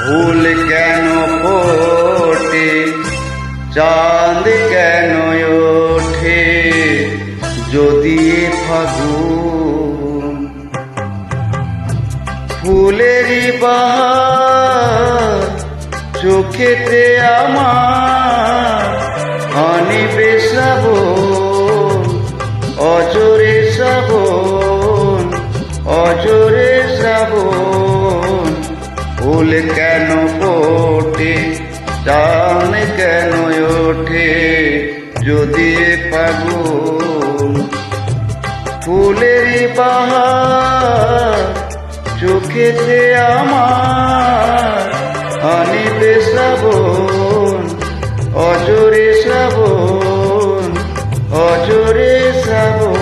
ফুল কেন ফোটে, চাঁদ কেন ওঠে, যদি এ ফাগুন। ফুলেরই বাহার চোখেতে আমার, আনিবে শ্রাবণ, অজরে শ্রাবণ, অজরে শ্রাবণ। ফুল কেন ফোটে, চাঁদ কেন ওঠে, যদি এ ফাগুন। ফুলেরই বাহার চোখেতে আমার, আনিবে শ্রাবণ, অজরে শ্রাবণ, অজরে শ্রাবণ।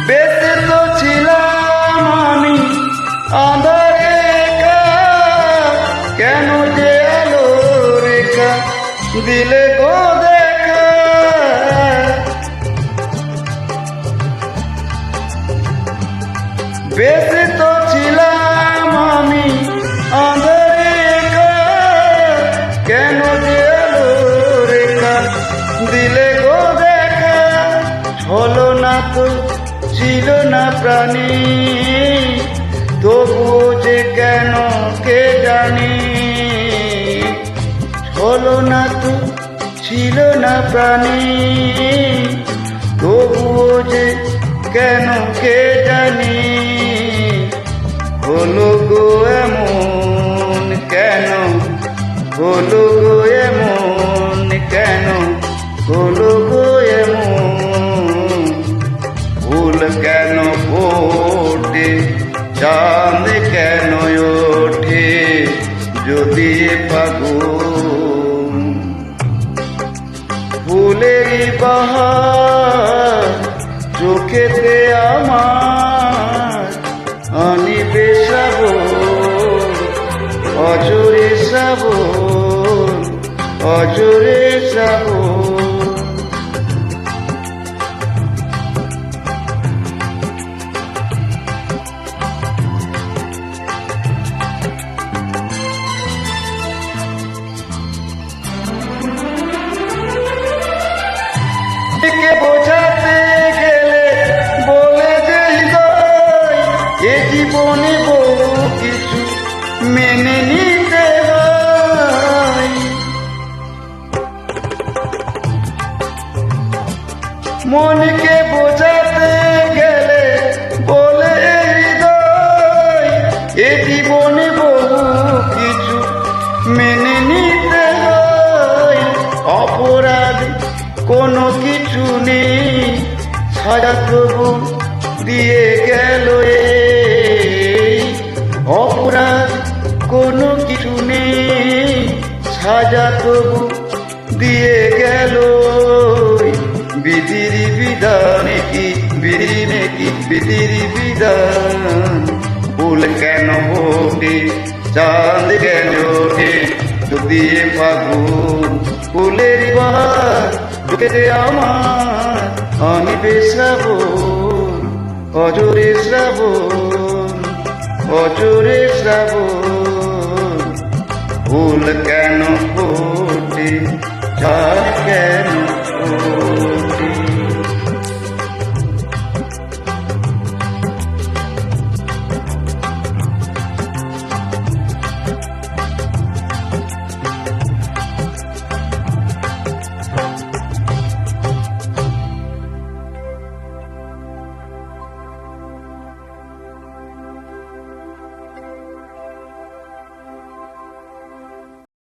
বেঁচে তো ছিলাম আমি আঁধারে একা, কেন যে আলো রেখা দিলে গো দেখা। বেঁচে তো ছিলাম আমি আঁধারে একা, কেন যে আলো রেখা দিলে গো দেখা। হলো না তো ছিল না প্রাণী, তবু যে কেন কে জানি। হলো না তো ছিল না প্রাণী, তবুও যে কেন কে জানি। হলো গো এমন কেন, হলো গো এমন কেন, হলো গো এমন। ফুল কেন ফোটে, চাঁদ কেন ওঠে, যদি এ ফাগুন। ফুলেরই বাহার চোখেতে আমার, আনিবে শ্রাবণ, অজরে শ্রাবণ, অজরে শ্রাবণ। কে বোঝাতে গেলে বলে যে হৃদয়, এ জীবনে বহু কিছু মেনে নিতে হয়। মনকে বোঝাতে গেলে বলে হৃদয়, এ জীবনে বহু কিছু মেনে নিতে হয়। অপরাধ কোনো কিছু নেই, সাজা তবু দিয়ে গেল। অপরাধ কোনো কিছু নেই, সাজা তবু দিয়ে গেল। বিধির বিধান কি, বিধি নাকি বিধির বিধান। ফুল কেন ফোটে, চাঁদ কেন ওঠে, যদি এ ফাগুন। ফুলের বাহার চোখেতে আমার, আনিবে শ্রাবণ, অজরে শ্রাবণ, অজরে শ্রাবণ। ফুল কেন ফোটে, চাঁদ কেন